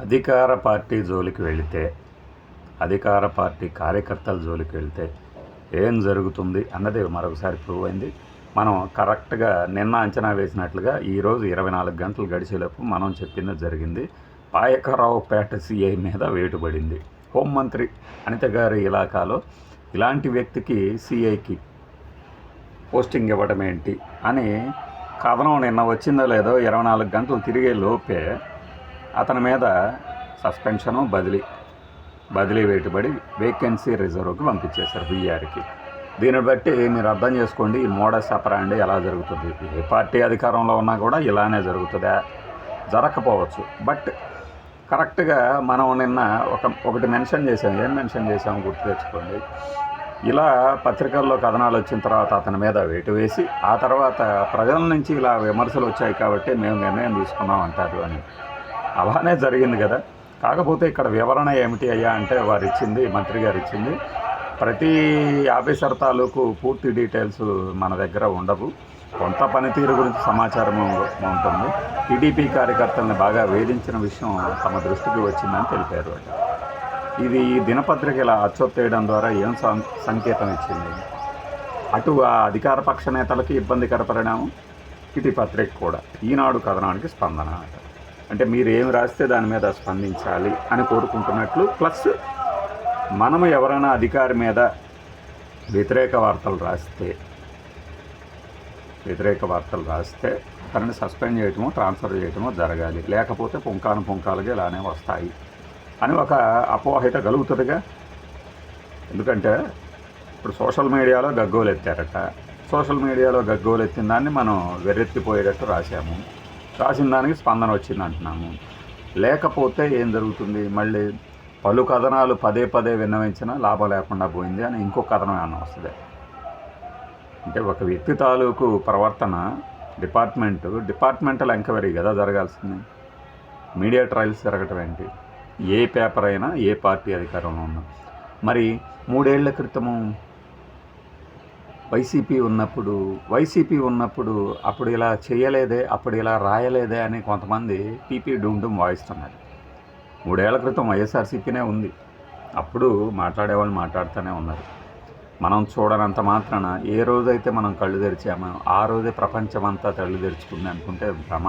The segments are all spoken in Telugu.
అధికార పార్టీ జోలికి వెళితే, అధికార పార్టీ కార్యకర్తల జోలికి వెళితే ఏం జరుగుతుంది అన్నది మరొకసారి ప్రూవ్ అయింది. మనం కరెక్ట్గా నిన్న అంచనా వేసినట్లుగా ఈరోజు 24 గంటలు గడిచేలోపు మనం చెప్పింది జరిగింది. పాయకరావుపేట సిఐ మీద వేటుపడింది. హోంమంత్రి అనిత గారి ఇలాకాలో ఇలాంటి వ్యక్తికి సిఐకి పోస్టింగ్ ఇవ్వడం ఏంటి అని కథనం నిన్న వచ్చిందో లేదో 24 గంటలు తిరిగే లోపే అతని మీద సస్పెన్షను బదిలీ వేటుబడి వేకెన్సీ రిజర్వ్కి పంపించేశారు బీఆర్కి. దీన్ని బట్టి మీరు అర్థం చేసుకోండి ఈ మోడస్ ఆపరాండి ఎలా జరుగుతుంది. ఏ పార్టీ అధికారంలో ఉన్నా కూడా ఇలానే జరుగుతుందా? జరగకపోవచ్చు. బట్ కరెక్ట్గా మనం నిన్న ఒకటి మెన్షన్ చేసాం. ఏం మెన్షన్ చేసాము గుర్తు తెచ్చుకోండి. ఇలా పత్రికల్లో కథనాలు వచ్చిన తర్వాత అతని మీద వేటు వేసి ఆ తర్వాత ప్రజల నుంచి ఇలా విమర్శలు వచ్చాయి కాబట్టి మేము నిర్ణయం తీసుకున్నాం అంటారు అని. అలానే జరిగింది కదా. కాకపోతే ఇక్కడ వివరణ ఏమిటి అయ్యా అంటే వారు ఇచ్చింది, మంత్రి గారు ఇచ్చింది, ప్రతి ఆఫీసర్ తాలూకు పూర్తి డీటెయిల్స్ మన దగ్గర ఉండవు. కొంత పనితీరు గురించి సమాచారం ఉంటుంది. టీడీపీ కార్యకర్తలను బాగా వేధించిన విషయం తమ దృష్టికి వచ్చిందని తెలిపారు. ఇది దినపత్రిక ఇలా అచ్చొత్తేయడం ద్వారా ఏం సంకేతం ఇచ్చింది? అటు ఆ అధికార పక్ష నేతలకి ఇబ్బందికర పరిణామం, ఇటు పత్రిక కూడా ఈనాడు కథనానికి స్పందన. అంటే మీరు ఏమి రాస్తే దాని మీద స్పందించాలి అని కోరుకుంటున్నట్లు. ప్లస్ మనము ఎవరైనా అధికారి మీద వ్యతిరేక వార్తలు రాస్తే తనని సస్పెండ్ చేయటమో ట్రాన్స్ఫర్ చేయటమో జరగాలి. లేకపోతే పుంకాలుగా ఇలానే వస్తాయి అని ఒక అపోహత కలుగుతుందిగా. ఎందుకంటే ఇప్పుడు సోషల్ మీడియాలో గగ్గోలు ఎత్తారట. సోషల్ మీడియాలో గగ్గోలు ఎత్తిన దాన్ని మనం వెర్రెత్తిపోయేటట్టు రాసాము. రాసిన దానికి స్పందన వచ్చింది అంటున్నాము. లేకపోతే ఏం జరుగుతుంది? మళ్ళీ పలు కథనాలు పదే విన్నవించినా లాభం లేకుండా పోయింది అని ఇంకో కథనం ఏమన్నా వస్తుంది. అంటే ఒక వ్యక్తి తాలూకు ప్రవర్తన డిపార్ట్మెంటల్ ఎంక్వైరీ కదా జరగాల్సింది. మీడియా ట్రయల్స్ జరగటం ఏంటి? ఏ పేపర్ అయినా ఏ పార్టీ అధికారంలో ఉన్నా. మరి 3 ఏళ్ల క్రితము వైసీపీ ఉన్నప్పుడు అప్పుడు ఇలా చేయలేదే, అప్పుడు ఇలా రాయలేదే అని కొంతమంది పీపీ డూమ్ వాయిస్తున్నారు. 3 ఏళ్ల క్రితం వైఎస్ఆర్సీపీనే ఉంది. అప్పుడు మాట్లాడేవాళ్ళు మాట్లాడుతూనే ఉన్నారు. మనం చూడనంత మాత్రాన ఏ రోజైతే మనం కళ్ళు తెరిచామో ఆ రోజే ప్రపంచమంతా కళ్ళు తెరుచుకుంది అనుకుంటే భ్రమ.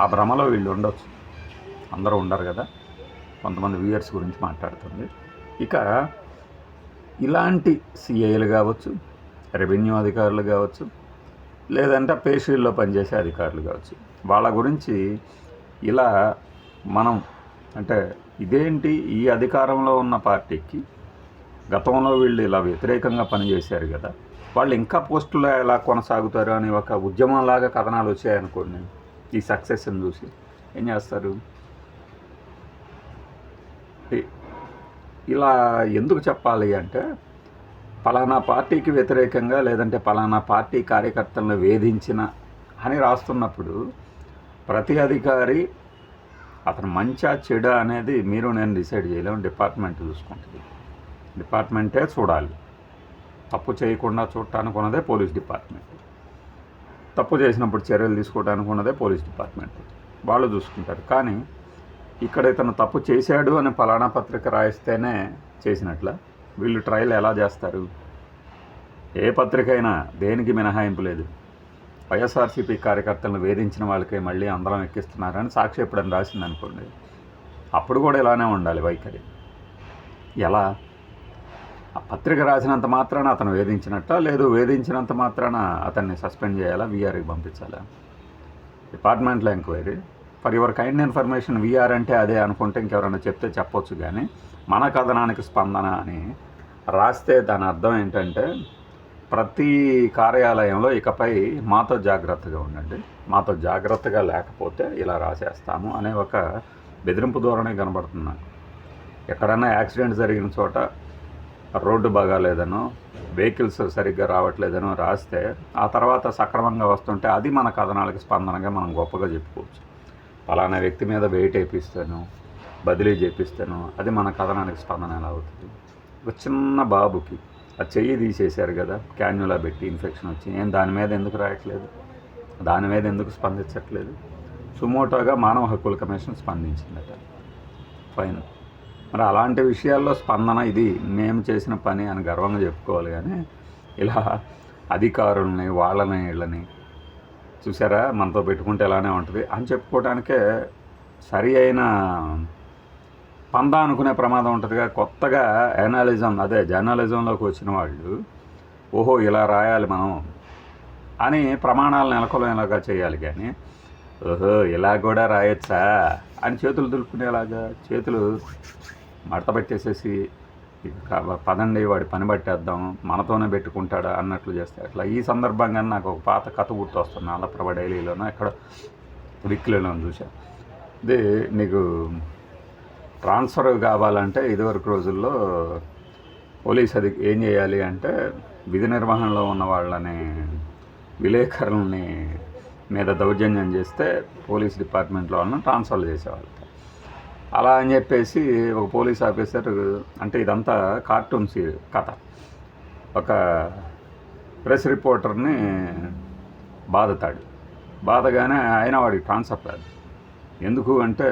ఆ భ్రమలో వీళ్ళు ఉండొచ్చు, అందరూ ఉండరు కదా. కొంతమంది వ్యూయర్స్ గురించి మాట్లాడుతుంది. ఇక ఇలాంటి సిఐలు కావచ్చు, రెవెన్యూ అధికారులు కావచ్చు, లేదంటే పేషీల్లో పనిచేసే అధికారులు కావచ్చు, వాళ్ళ గురించి ఇలా మనం అంటే ఇదేంటి, ఈ అధికారంలో ఉన్న పార్టీకి గతంలో వీళ్ళు ఇలా వ్యతిరేకంగా పనిచేశారు కదా, వాళ్ళు ఇంకా పోస్టులు ఎలా కొనసాగుతారు అని ఒక ఉద్యమంలాగా కథనాలు వచ్చాయనుకోండి. ఈ సక్సెస్ని చూసి ఏం చేస్తారు? ఇలా ఎందుకు చెప్పాలి అంటే, పలానా పార్టీకి వ్యతిరేకంగా లేదంటే పలానా పార్టీ కార్యకర్తలను వేధించిన అని రాస్తున్నప్పుడు ప్రతి అధికారి అతను మంచా చెడా అనేది మీరు నేను డిసైడ్ చేయలేము. డిపార్ట్మెంట్ చూసుకుంటుంది. డిపార్ట్మెంటే చూడాలి. తప్పు చేయకుండా చూడటానికి ఉన్నదే పోలీస్ డిపార్ట్మెంట్. తప్పు చేసినప్పుడు చర్యలు తీసుకోవడానికి ఉన్నదే పోలీస్ డిపార్ట్మెంట్. వాళ్ళు చూసుకుంటారు. కానీ ఇక్కడ ఇతను తప్పు చేశాడు అని పలానా పత్రిక రాయిస్తేనే చేసినట్ల వీళ్ళు ట్రయల్ ఎలా చేస్తారు? ఏ పత్రిక అయినా దేనికి మినహాయింపు లేదు. వైఎస్ఆర్సీపీ కార్యకర్తలను వేధించిన వాళ్ళకే మళ్ళీ అందరం ఎక్కిస్తున్నారని సాక్షి ఎప్పుడని రాసిందనుకోండి, అప్పుడు కూడా ఇలానే ఉండాలి వైఖరి. ఎలా? ఆ పత్రిక రాసినంత మాత్రాన అతను వేధించినట్ట, లేదు వేధించినంత మాత్రాన అతన్ని సస్పెండ్ చేయాలా, వీఆర్కి పంపించాలా? డిపార్ట్మెంట్లో enquiry for your kind information. VR అంటే అదే అనుకుంటే ఇంకెవరైనా చెప్తే చెప్పొచ్చు. కానీ మన కథనానికి స్పందన అని రాస్తే దాని అర్థం ఏంటంటే ప్రతి కార్యాలయంలో ఇకపై మాతో జాగ్రత్తగా ఉండండి, మాతో జాగ్రత్తగా లేకపోతే ఇలా రాసేస్తాము అనే ఒక బెదిరింపు ధోరణి కనబడుతుంది నాకు. ఎక్కడన్నా యాక్సిడెంట్ జరిగిన చోట రోడ్డు బాగాలేదనో వెహికల్స్ సరిగ్గా రావట్లేదనో రాస్తే ఆ తర్వాత సక్రమంగా వస్తుంటే అది మన కథనాలకి స్పందనగా మనం గొప్పగా చెప్పుకోవచ్చు. పలానా వ్యక్తి మీద వెయిట్ వేపిస్తాను, బదిలీ చేపిస్తాను, అది మన కథనానికి స్పందన ఎలా అవుతుంది? ఒక చిన్న బాబుకి ఆ చెయ్యి తీసేశారు కదా, క్యాన్యులా పెట్టి ఇన్ఫెక్షన్ వచ్చి, దాని మీద ఎందుకు రాయట్లేదు? దాని మీద ఎందుకు స్పందించట్లేదు? సుమోటోగా మానవ హక్కుల కమిషన్ స్పందించిందట. ఫైన్. మరి అలాంటి విషయాల్లో స్పందన ఇది మేము చేసిన పని అని గర్వంగా చెప్పుకోవాలి. కానీ ఇలా అధికారుల్ని వాళ్ళని వీళ్ళని చూసారా మనతో పెట్టుకుంటే ఎలానే ఉంటుంది అని చెప్పుకోవడానికే సరి అయిన పందా అనుకునే ప్రమాదం ఉంటుందిగా. కొత్తగా జర్నలిజంలోకి వచ్చిన వాళ్ళు ఓహో ఇలా రాయాలి మనం అని ప్రమాణాలు నెలకొల్పేలాగా చేయాలి. కానీ ఓహో ఇలా కూడా రాయొచ్చా అని చేతులు దులుపుకునేలాగా చేతులు మడత పెట్టేసేసి పదండి వాడి పని పట్టేద్దాం మనతోనే పెట్టుకుంటాడా అన్నట్లు చేస్తే అట్లా. ఈ సందర్భంగా నాకు ఒక పాత కథ గుర్తు వస్తుంది. ఆంధ్రప్రభ డైలీలోనో ఎక్కడ విక్లీలో చూసా. ఇది నీకు ట్రాన్స్ఫర్ కావాలంటే ఇదివరకు రోజుల్లో పోలీస్ అది ఏం చేయాలి అంటే విధి నిర్వహణలో ఉన్న వాళ్ళని విలేకరులని మీద దౌర్జన్యం చేస్తే పోలీస్ డిపార్ట్మెంట్లో వాళ్ళని ట్రాన్స్ఫర్లు చేసేవాళ్ళు. అలా అని చెప్పేసి ఒక పోలీస్ ఆఫీసర్, అంటే ఇదంతా కార్టూన్స్ కథ, ఒక ప్రెస్ రిపోర్టర్ని బాధగానే అయినా వాడికి ట్రాన్స్ఫర్ రాదు. ఎందుకు అంటే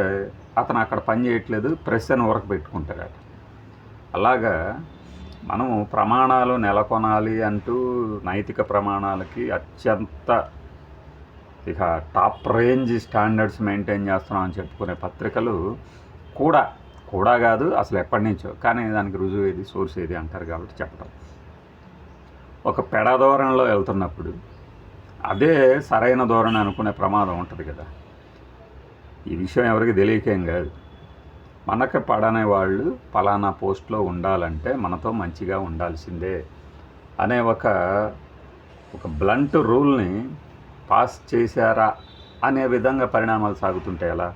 అతను అక్కడ పని చేయట్లేదు, ప్రెస్ అని ఊరకు పెట్టుకుంటాడట. అలాగా మనము ప్రమాణాలు నెలకొనాలి అంటూ నైతిక ప్రమాణాలకి అత్యంత ఇక టాప్ రేంజ్ స్టాండర్డ్స్ మెయింటైన్ చేస్తున్నాం అని చెప్పుకునే పత్రికలు కూడా కాదు అసలు ఎప్పటి నుంచో. కానీ దానికి రుజువు ఏది, సోర్స్ ఏది అంటారు కాబట్టి చెప్పడం. ఒక పెడ ధోరణిలో వెళ్తున్నప్పుడు అదే సరైన ధోరణి అనుకునే ప్రమాదం ఉంటుంది కదా. ఈ విషయం ఎవరికి తెలియకేం కాదు. మనకు పడని వాళ్ళు పలానా పోస్ట్లో ఉండాలంటే మనతో మంచిగా ఉండాల్సిందే అనే ఒక బ్లంట్ రూల్ని పాస్ చేశారా అనే విధంగా పరిణామాలు సాగుతుంటే ఎలా?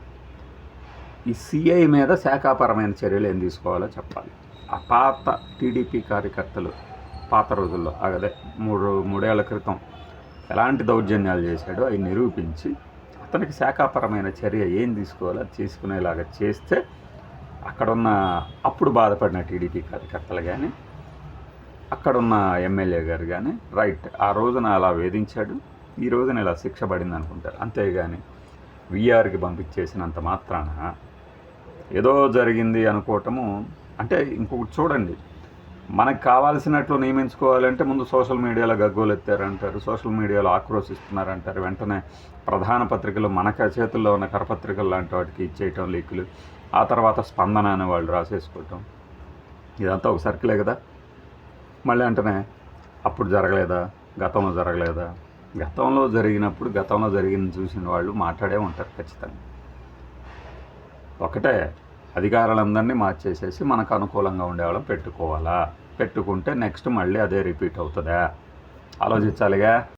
ఈ సిఐ మీద శాఖాపరమైన చర్యలు ఏం తీసుకోవాలో చెప్పాలి. ఆ పాత టీడీపీ కార్యకర్తలు పాత రోజుల్లో అదే మూడేళ్ల క్రితం ఎలాంటి దౌర్జన్యాలు చేశాడో అవి నిరూపించి అతనికి శాఖాపరమైన చర్య ఏం తీసుకోవాలో అది తీసుకునేలాగా చేస్తే అక్కడున్న అప్పుడు బాధపడిన టీడీపీ కార్యకర్తలు కానీ అక్కడున్న ఎమ్మెల్యే గారు కానీ రైట్ ఆ రోజున అలా వేధించాడు, ఈ రోజున ఇలా శిక్ష పడింది అనుకుంటారు. అంతేగాని వీఆర్కి పంపించేసినంత మాత్రాన ఏదో జరిగింది అనుకోవటము అంటే. ఇంకొకటి చూడండి, మనకు కావాల్సినట్లు నియమించుకోవాలంటే ముందు సోషల్ మీడియాలో గగ్గోలు ఎత్తారంటారు, సోషల్ మీడియాలో ఆక్రోశిస్తున్నారంటారు, వెంటనే ప్రధాన పత్రికలు మనక చేతుల్లో ఉన్న కరపత్రికలు లాంటి వాటికి ఇచ్చేయటం లీకులు, ఆ తర్వాత స్పందన అనే వాళ్ళు రాసేసుకోవటం. ఇదంతా ఒక సర్కిలే కదా. మళ్ళీ అంటనే అప్పుడు జరగలేదా, గతంలో జరగలేదా? గతంలో జరిగినప్పుడు గతంలో జరిగింది చూసిన వాళ్ళు మాట్లాడే ఉంటారు ఖచ్చితంగా. ఒకటే, అధికారులందరినీ మార్చేసేసి మనకు అనుకూలంగా ఉండేవాళ్ళం పెట్టుకోవాలా? పెట్టుకుంటే నెక్స్ట్ మళ్ళీ అదే రిపీట్ అవుతుందా? ఆలోచించాలిగా.